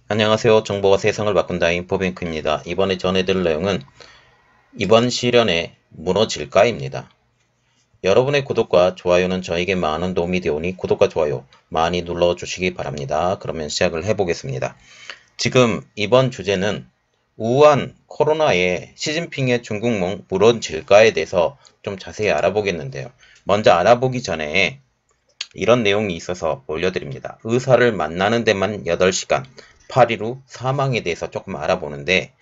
안녕하세요. 정보가 세상을 바꾼다 인포뱅크입니다. 이번에 전해드릴 내용은 이번 시련에 무너질까입니다. 여러분의 구독과 좋아요는 저에게 많은 도움이 되오니 구독과 좋아요 많이 눌러주시기 바랍니다. 그러면 시작을 해보겠습니다. 지금 이번 주제는 우한 코로나에 시진핑의 중국몽 무너질까에 대해서 좀 자세히 알아보겠는데요. 먼저 알아보기 전에 이런 내용이 있어서 올려드립니다. 의사를 만나는 데만 8시간, 8일 후 사망에 대해서 조금 알아보는데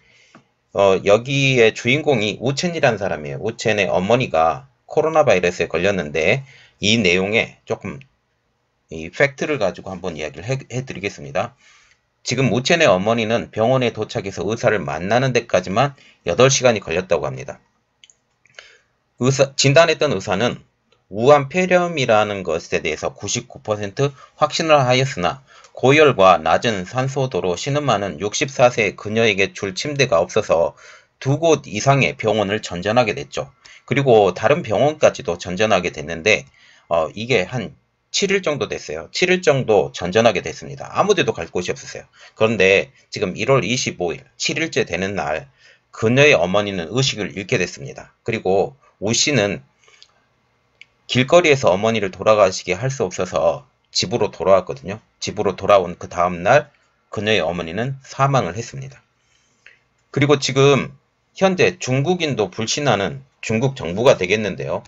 여기에 주인공이 우첸이라는 사람이에요. 우첸의 어머니가 코로나 바이러스에 걸렸는데 이 내용에 조금 이 팩트를 가지고 한번 이야기를 해드리겠습니다. 지금 우첸의 어머니는 병원에 도착해서 의사를 만나는 데까지만 8시간이 걸렸다고 합니다. 진단했던 의사는 우한 폐렴이라는 것에 대해서 99% 확신을 하였으나 고열과 낮은 산소도로 신음하는 64세 그녀에게 줄 침대가 없어서 2곳 이상의 병원을 전전하게 됐죠. 그리고 다른 병원까지도 전전하게 됐는데 이게 한 7일 정도 됐어요. 7일 정도 전전하게 됐습니다. 아무데도 갈 곳이 없었어요. 그런데 지금 1월 25일, 7일째 되는 날 그녀의 어머니는 의식을 잃게 됐습니다. 그리고 우 씨는 길거리에서 어머니를 돌아가시게 할 수 없어서 집으로 돌아왔거든요. 집으로 돌아온 그 다음날 그녀의 어머니는 사망을 했습니다. 그리고 지금 현재 중국인도 불신하는 중국 정부가 되겠는데요.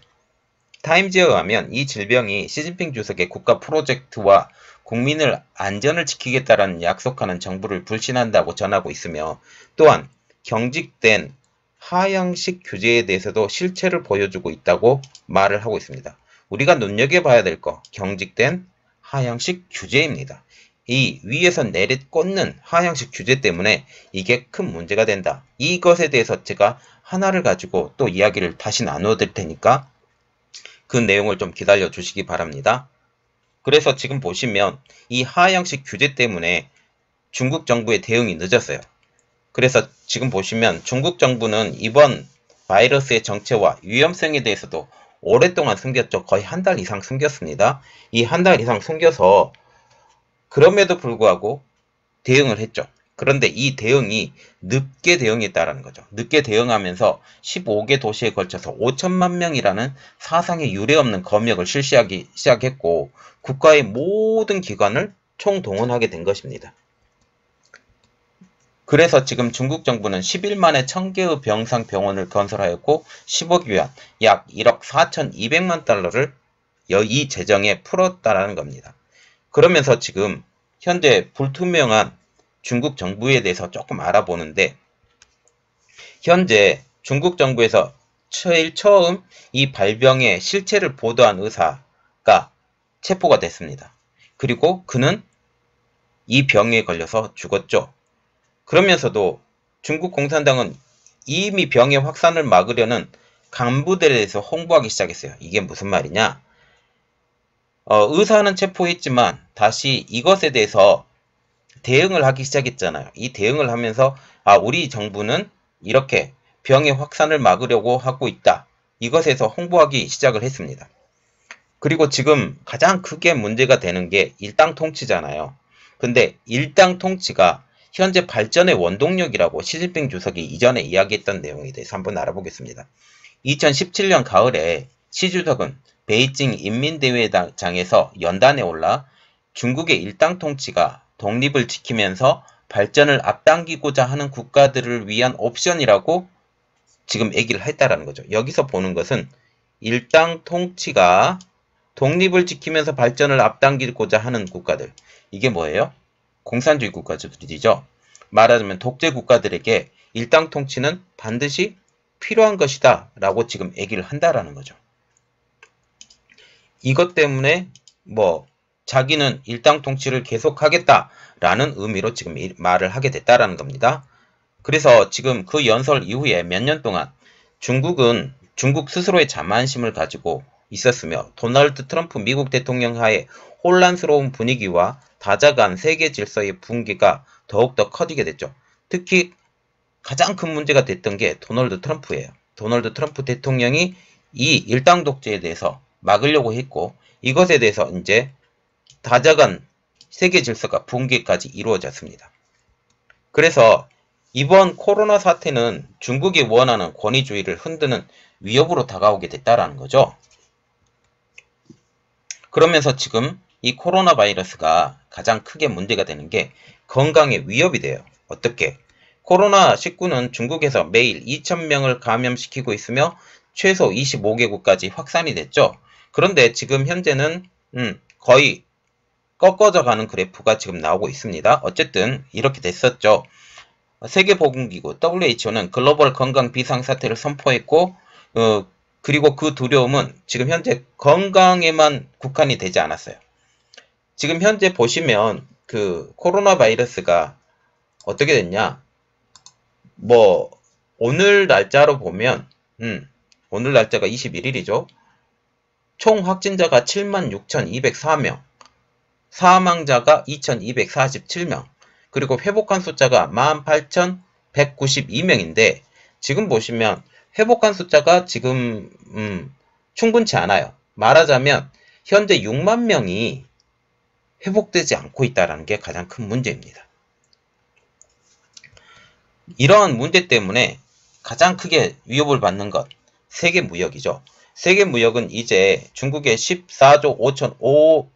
타임즈에 의하면 이 질병이 시진핑 주석의 국가 프로젝트와 국민을 안전을 지키겠다라는 약속하는 정부를 불신한다고 전하고 있으며 또한 경직된 하향식 규제에 대해서도 실체를 보여주고 있다고 말을 하고 있습니다. 우리가 눈여겨봐야 될 거 경직된 하향식 규제입니다. 이 위에서 내리꽂는 하향식 규제 때문에 이게 큰 문제가 된다. 이것에 대해서 제가 하나를 가지고 또 이야기를 다시 나누어 드릴 테니까 그 내용을 좀 기다려 주시기 바랍니다. 그래서 지금 보시면 이 하향식 규제 때문에 중국 정부의 대응이 늦었어요. 그래서 지금 보시면 중국 정부는 이번 바이러스의 정체와 위험성에 대해서도 오랫동안 숨겼죠. 거의 한 달 이상 숨겼습니다. 이 한 달 이상 숨겨서 그럼에도 불구하고 대응을 했죠. 그런데 이 대응이 늦게 대응했다는 거죠. 늦게 대응하면서 15개 도시에 걸쳐서 5천만 명이라는 사상에 유례없는 검역을 실시하기 시작했고 국가의 모든 기관을 총동원하게 된 것입니다. 그래서 지금 중국 정부는 10일 만에 1000개의 병상 병원을 건설하였고 10억 위안, 약 1억 4,200만 달러를 이 재정에 풀었다라는 겁니다. 그러면서 지금 현재 불투명한 중국 정부에 대해서 조금 알아보는데 현재 중국 정부에서 제일 처음 이 발병의 실체를 보도한 의사가 체포가 됐습니다. 그리고 그는 이 병에 걸려서 죽었죠. 그러면서도 중국 공산당은 이미 병의 확산을 막으려는 간부들에 대해서 홍보하기 시작했어요. 이게 무슨 말이냐? 의사는 체포했지만 다시 이것에 대해서 대응을 하기 시작했잖아요. 이 대응을 하면서 우리 정부는 이렇게 병의 확산을 막으려고 하고 있다. 이것에서 홍보하기 시작을 했습니다. 그리고 지금 가장 크게 문제가 되는 게 일당 통치잖아요. 근데 일당 통치가 현재 발전의 원동력이라고 시진핑 주석이 이전에 이야기했던 내용에 대해서 한번 알아보겠습니다. 2017년 가을에 시 주석은 베이징 인민대회장에서 연단에 올라 중국의 일당 통치가 독립을 지키면서 발전을 앞당기고자 하는 국가들을 위한 옵션이라고 지금 얘기를 했다라는 거죠. 여기서 보는 것은 일당 통치가 독립을 지키면서 발전을 앞당기고자 하는 국가들. 이게 뭐예요? 공산주의 국가들이죠. 말하자면 독재 국가들에게 일당 통치는 반드시 필요한 것이다 라고 지금 얘기를 한다라는 거죠. 이것 때문에 자기는 일당 통치를 계속하겠다라는 의미로 지금 말을 하게 됐다라는 겁니다. 그래서 지금 그 연설 이후에 몇 년 동안 중국은 중국 스스로의 자만심을 가지고 있었으며 도널드 트럼프 미국 대통령 하에 혼란스러운 분위기와 다자간 세계 질서의 붕괴가 더욱더 커지게 됐죠. 특히 가장 큰 문제가 됐던 게 도널드 트럼프예요. 도널드 트럼프 대통령이 이 일당 독재에 대해서 막으려고 했고 이것에 대해서 이제 다자간 세계 질서가 붕괴까지 이루어졌습니다. 그래서 이번 코로나 사태는 중국이 원하는 권위주의를 흔드는 위협으로 다가오게 됐다라는 거죠. 그러면서 지금 이 코로나 바이러스가 가장 크게 문제가 되는 게 건강에 위협이 돼요. 어떻게? 코로나19는 중국에서 매일 2,000명을 감염시키고 있으며 최소 25개국까지 확산이 됐죠. 그런데 지금 현재는 거의 꺾어져 가는 그래프가 지금 나오고 있습니다. 어쨌든 이렇게 됐었죠. 세계보건기구 WHO는 글로벌 건강 비상사태를 선포했고 그리고 그 두려움은 지금 현재 건강에만 국한이 되지 않았어요. 지금 현재 보시면 그 코로나 바이러스가 어떻게 됐냐? 뭐 오늘 날짜로 보면 오늘 날짜가 21일이죠. 총 확진자가 76,204명, 사망자가 2,247명, 그리고 회복한 숫자가 18,192명인데 지금 보시면 회복한 숫자가 지금 충분치 않아요. 말하자면 현재 6만 명이 회복되지 않고 있다는 게 가장 큰 문제입니다. 이러한 문제 때문에 가장 크게 위협을 받는 것, 세계 무역이죠. 세계 무역은 이제 중국의 14조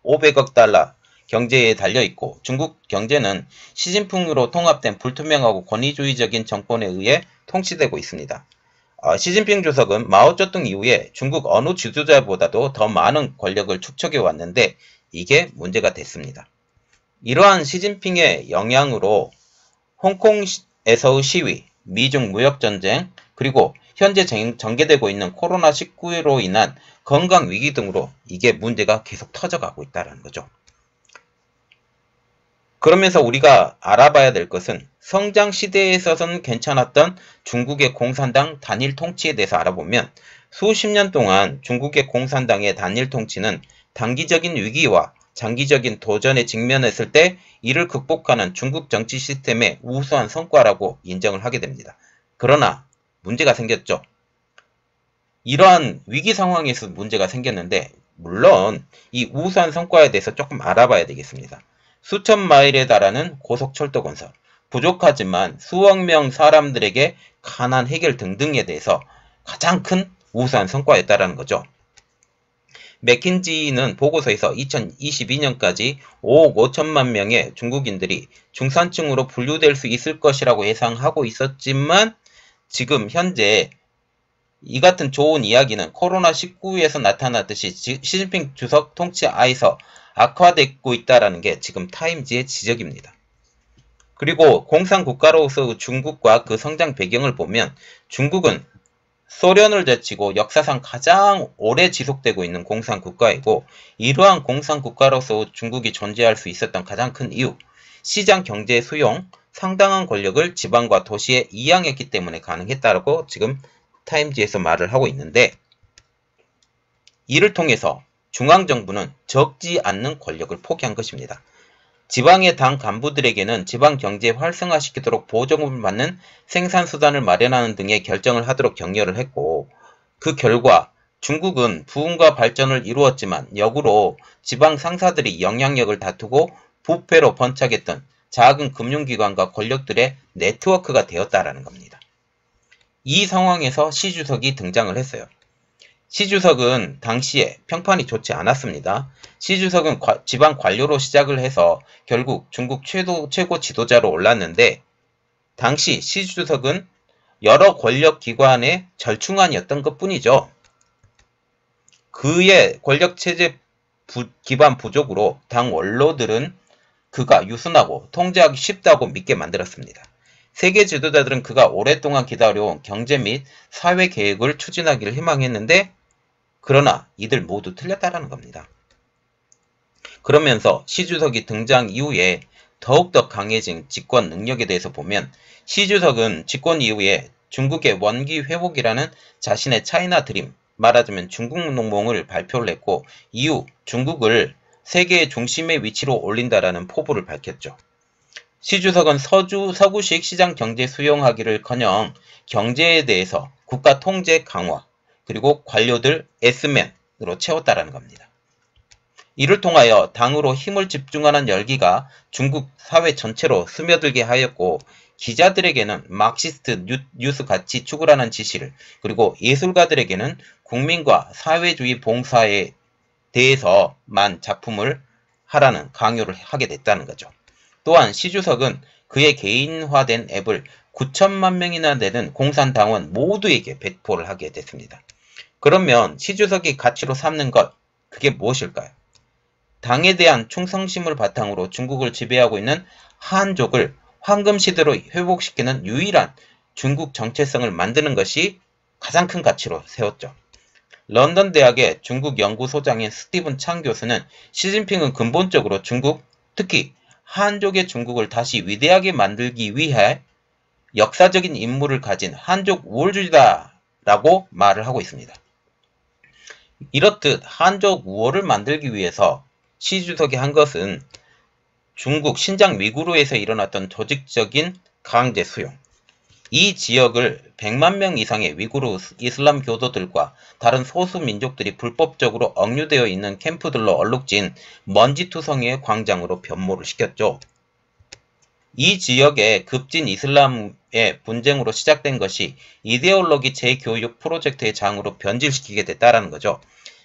5,500억 달러 경제에 달려있고 중국 경제는 시진핑으로 통합된 불투명하고 권위주의적인 정권에 의해 통치되고 있습니다. 시진핑 주석은 마오쩌둥 이후에 중국 어느 지도자보다도 더 많은 권력을 축적해 왔는데 이게 문제가 됐습니다. 이러한 시진핑의 영향으로 홍콩에서의 시위, 미중 무역전쟁, 그리고 현재 전개되고 있는 코로나19로 인한 건강위기 등으로 이게 문제가 계속 터져가고 있다는 거죠. 그러면서 우리가 알아봐야 될 것은 성장 시대에 있어서는 괜찮았던 중국의 공산당 단일 통치에 대해서 알아보면 수십 년 동안 중국의 공산당의 단일 통치는 단기적인 위기와 장기적인 도전에 직면했을 때 이를 극복하는 중국 정치 시스템의 우수한 성과라고 인정을 하게 됩니다. 그러나 문제가 생겼죠. 이러한 위기 상황에서 문제가 생겼는데 물론 이 우수한 성과에 대해서 조금 알아봐야 되겠습니다. 수천 마일에 달하는 고속철도 건설, 부족하지만 수억 명 사람들에게 가난 해결 등등에 대해서 가장 큰 우수한 성과였다는 거죠. 맥킨지는 보고서에서 2022년까지 5억 5천만 명의 중국인들이 중산층으로 분류될 수 있을 것이라고 예상하고 있었지만 지금 현재 이 같은 좋은 이야기는 코로나19에서 나타났듯이 시진핑 주석 통치 하에서 악화되고 있다는 게 지금 타임지의 지적입니다. 그리고 공산국가로서 중국과 그 성장 배경을 보면 중국은 소련을 제치고 역사상 가장 오래 지속되고 있는 공산국가이고 이러한 공산국가로서 중국이 존재할 수 있었던 가장 큰 이유, 시장 경제 수용, 상당한 권력을 지방과 도시에 이양했기 때문에 가능했다고 지금 타임지에서 말을 하고 있는데 이를 통해서 중앙정부는 적지 않는 권력을 포기한 것입니다. 지방의 당 간부들에게는 지방 경제 활성화시키도록 보조금을 받는 생산수단을 마련하는 등의 결정을 하도록 격려를 했고 그 결과 중국은 부흥과 발전을 이루었지만 역으로 지방 상사들이 영향력을 다투고 부패로 번창했던 작은 금융기관과 권력들의 네트워크가 되었다라는 겁니다. 이 상황에서 시 주석이 등장을 했어요. 시 주석은 당시에 평판이 좋지 않았습니다. 시 주석은 지방 관료로 시작을 해서 결국 중국 최고 지도자로 올랐는데 당시 시 주석은 여러 권력 기관의 절충안이었던 것뿐이죠. 그의 권력체제 기반 부족으로 당 원로들은 그가 유순하고 통제하기 쉽다고 믿게 만들었습니다. 세계 지도자들은 그가 오랫동안 기다려온 경제 및 사회 계획을 추진하기를 희망했는데 그러나 이들 모두 틀렸다라는 겁니다. 그러면서 시 주석이 등장 이후에 더욱더 강해진 집권 능력에 대해서 보면 시 주석은 집권 이후에 중국의 원기 회복이라는 자신의 차이나 드림, 말하자면 중국 농몽을 발표를 했고 이후 중국을 세계의 중심의 위치로 올린다라는 포부를 밝혔죠. 시 주석은 서구식 시장 경제 수용하기를커녕 경제에 대해서 국가 통제 강화, 그리고 관료들 S맨으로 채웠다라는 겁니다. 이를 통하여 당으로 힘을 집중하는 열기가 중국 사회 전체로 스며들게 하였고 기자들에게는 마크시스트 뉴스 가치 추구라는 지시를, 그리고 예술가들에게는 국민과 사회주의 봉사에 대해서만 작품을 하라는 강요를 하게 됐다는 거죠. 또한 시 주석은 그의 개인화된 앱을 9천만 명이나 되는 공산당원 모두에게 배포를 하게 됐습니다. 그러면 시 주석이 가치로 삼는 것, 그게 무엇일까요? 당에 대한 충성심을 바탕으로 중국을 지배하고 있는 한족을 황금시대로 회복시키는 유일한 중국 정체성을 만드는 것이 가장 큰 가치로 세웠죠. 런던 대학의 중국 연구소장인 스티븐 창 교수는 시진핑은 근본적으로 중국, 특히 한족의 중국을 다시 위대하게 만들기 위해 역사적인 임무를 가진 한족 우월주의다라고 말을 하고 있습니다. 이렇듯 한족 우월을 만들기 위해서 시 주석이 한 것은 중국 신장 위구르에서 일어났던 조직적인 강제 수용, 이 지역을 100만 명 이상의 위구르 이슬람 교도들과 다른 소수 민족들이 불법적으로 억류되어 있는 캠프들로 얼룩진 먼지투성이의 광장으로 변모를 시켰죠. 이 지역의 급진 이슬람의 분쟁으로 시작된 것이 이데올로기 재교육 프로젝트의 장으로 변질시키게 됐다는 거죠.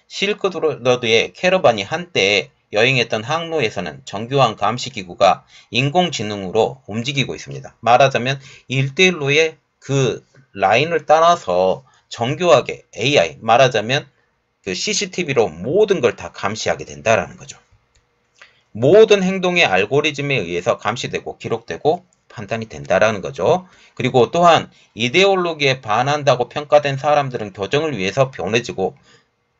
실크로드의 캐러반이 한때 여행했던 항로에서는 정교한 감시기구가 인공지능으로 움직이고 있습니다. 말하자면 1대1로의 그 라인을 따라서 정교하게 AI, 말하자면 그 CCTV로 모든 걸 다 감시하게 된다는 거죠. 모든 행동의 알고리즘에 의해서 감시되고 기록되고 판단이 된다는 거죠. 그리고 또한 이데올로기에 반한다고 평가된 사람들은 교정을 위해서 보내지고,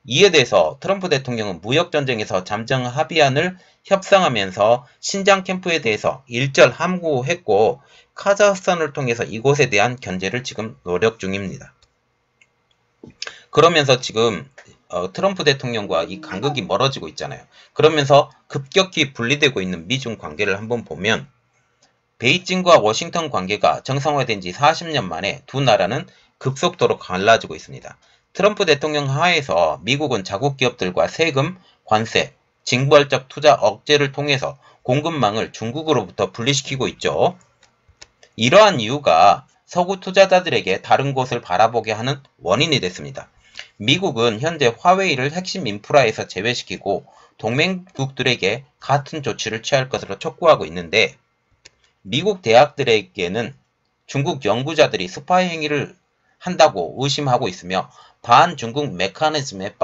이에 대해서 트럼프 대통령은 무역전쟁에서 잠정 합의안을 협상하면서 신장 캠프에 대해서 일절 함구했고, 카자흐스탄을 통해서 이곳에 대한 견제를 지금 노력 중입니다. 그러면서 지금 트럼프 대통령과 이 간극이 멀어지고 있잖아요. 그러면서 급격히 분리되고 있는 미중 관계를 한번 보면, 베이징과 워싱턴 관계가 정상화된 지 40년 만에 두 나라는 급속도로 갈라지고 있습니다. 트럼프 대통령 하에서 미국은 자국 기업들과 세금, 관세, 징벌적 투자 억제를 통해서 공급망을 중국으로부터 분리시키고 있죠. 이러한 이유가 서구 투자자들에게 다른 곳을 바라보게 하는 원인이 됐습니다. 미국은 현재 화웨이를 핵심 인프라에서 제외시키고 동맹국들에게 같은 조치를 취할 것으로 촉구하고 있는데, 미국 대학들에게는 중국 연구자들이 스파이 행위를 한다고 의심하고 있으며 반중국 메커니즘에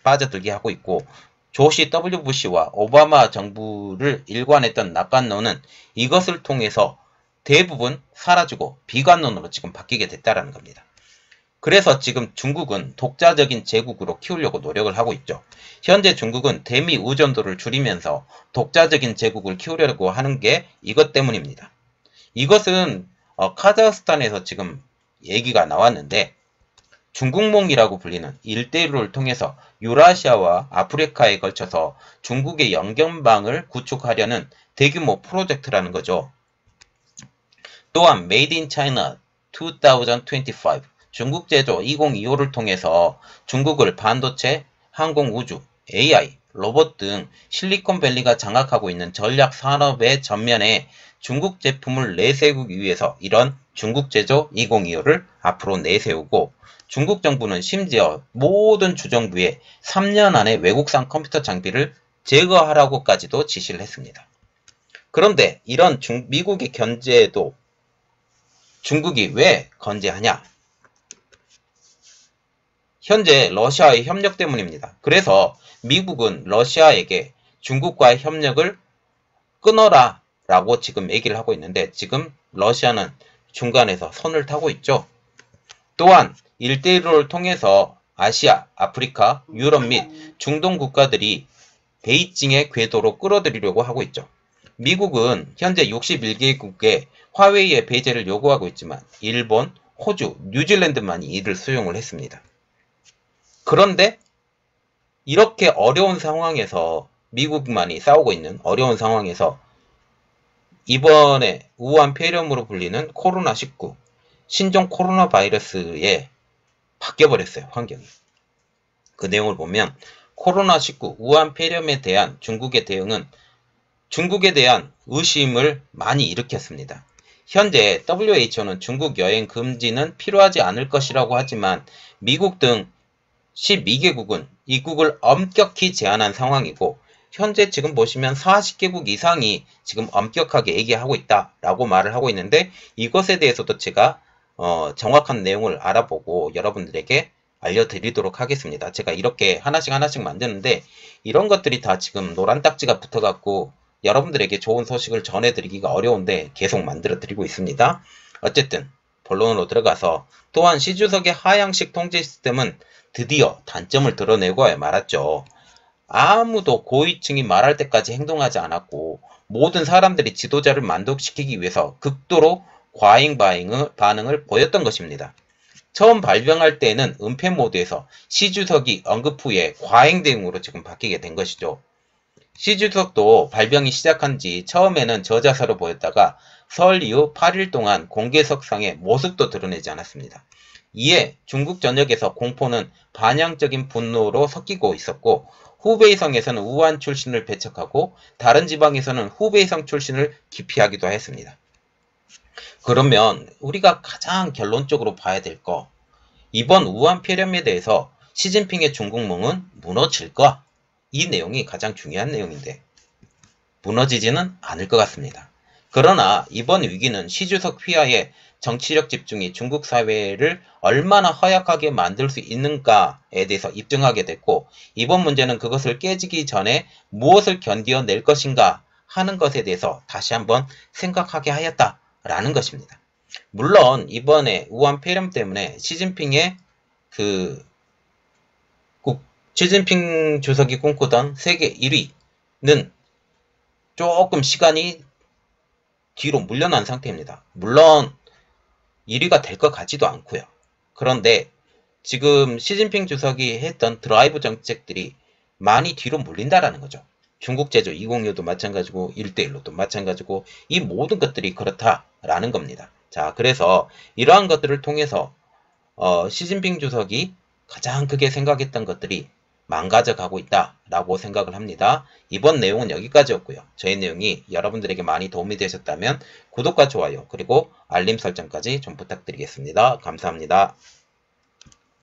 빠져들게 하고 있고, 조시 W 부시와 오바마 정부를 일관했던 낙관론은 이것을 통해서 대부분 사라지고 비관론으로 지금 바뀌게 됐다는 겁니다. 그래서 지금 중국은 독자적인 제국으로 키우려고 노력을 하고 있죠. 현재 중국은 대미 의존도를 줄이면서 독자적인 제국을 키우려고 하는 게 이것 때문입니다. 이것은 카자흐스탄에서 지금 얘기가 나왔는데, 중국몽이라고 불리는 일대일로를 통해서 유라시아와 아프리카에 걸쳐서 중국의 연결망을 구축하려는 대규모 프로젝트라는 거죠. 또한 Made in China 2025 중국 제조 2025를 통해서 중국을 반도체, 항공우주, AI, 로봇 등 실리콘밸리가 장악하고 있는 전략 산업의 전면에 중국 제품을 내세우기 위해서 이런 중국 제조 2025를 앞으로 내세우고, 중국 정부는 심지어 모든 주정부에 3년 안에 외국산 컴퓨터 장비를 제거하라고까지도 지시를 했습니다. 그런데 이런 미국의 견제도 중국이 왜 건재하냐? 현재 러시아의 협력 때문입니다. 그래서 미국은 러시아에게 중국과의 협력을 끊어라 라고 지금 얘기를 하고 있는데, 지금 러시아는 중간에서 선을 타고 있죠. 또한 1대1로를 통해서 아시아, 아프리카, 유럽 및 중동 국가들이 베이징의 궤도로 끌어들이려고 하고 있죠. 미국은 현재 61개국에 화웨이의 배제를 요구하고 있지만 일본, 호주, 뉴질랜드만이 이를 수용을 했습니다. 그런데 이렇게 어려운 상황에서, 미국만이 싸우고 있는 어려운 상황에서 이번에 우한 폐렴으로 불리는 코로나19, 신종 코로나 바이러스에 바뀌어버렸어요, 환경이. 그 내용을 보면 코로나19 우한 폐렴에 대한 중국의 대응은 중국에 대한 의심을 많이 일으켰습니다. 현재 WHO는 중국 여행 금지는 필요하지 않을 것이라고 하지만 미국 등 12개국은 입국을 엄격히 제한한 상황이고 현재 지금 보시면 40개국 이상이 지금 엄격하게 얘기하고 있다라고 말을 하고 있는데 이것에 대해서도 제가 정확한 내용을 알아보고 여러분들에게 알려드리도록 하겠습니다. 제가 이렇게 하나씩 만드는데 이런 것들이 다 지금 노란 딱지가 붙어갖고 여러분들에게 좋은 소식을 전해드리기가 어려운데 계속 만들어 드리고 있습니다. 어쨌든 본론으로 들어가서 또한 시주석의 하향식 통제 시스템은 드디어 단점을 드러내고 말았죠. 아무도 고위층이 말할 때까지 행동하지 않았고 모든 사람들이 지도자를 만족시키기 위해서 극도로 과잉 반응을 보였던 것입니다. 처음 발병할 때에는 은폐 모드에서 시주석이 언급 후에 과잉 대응으로 지금 바뀌게 된 것이죠. 시주석도 발병이 시작한 지 처음에는 저자세로 보였다가 설 이후 8일 동안 공개석상의 모습도 드러내지 않았습니다. 이에 중국 전역에서 공포는 반향적인 분노로 섞이고 있었고 후베이성에서는 우한 출신을 배척하고 다른 지방에서는 후베이성 출신을 기피하기도 했습니다. 그러면 우리가 가장 결론적으로 봐야 될 거, 이번 우한 폐렴에 대해서 시진핑의 중국몽은 무너질까? 이 내용이 가장 중요한 내용인데 무너지지는 않을 것 같습니다. 그러나 이번 위기는 시주석 휘하의 정치력 집중이 중국 사회를 얼마나 허약하게 만들 수 있는가에 대해서 입증하게 됐고 이번 문제는 그것을 깨지기 전에 무엇을 견뎌낼 것인가 하는 것에 대해서 다시 한번 생각하게 하였다라는 것입니다. 물론 이번에 우한 폐렴 때문에 시진핑의 시진핑 주석이 꿈꾸던 세계 1위는 조금 시간이 뒤로 물러난 상태입니다. 물론 1위가 될 것 같지도 않고요. 그런데 지금 시진핑 주석이 했던 드라이브 정책들이 많이 뒤로 물린다라는 거죠. 중국 제조 206도 마찬가지고 1대1로도 마찬가지고 이 모든 것들이 그렇다라는 겁니다. 자, 그래서 이러한 것들을 통해서 시진핑 주석이 가장 크게 생각했던 것들이 망가져가고 있다라고 생각을 합니다. 이번 내용은 여기까지였고요. 저의 내용이 여러분들에게 많이 도움이 되셨다면 구독과 좋아요 그리고 알림 설정까지 좀 부탁드리겠습니다. 감사합니다.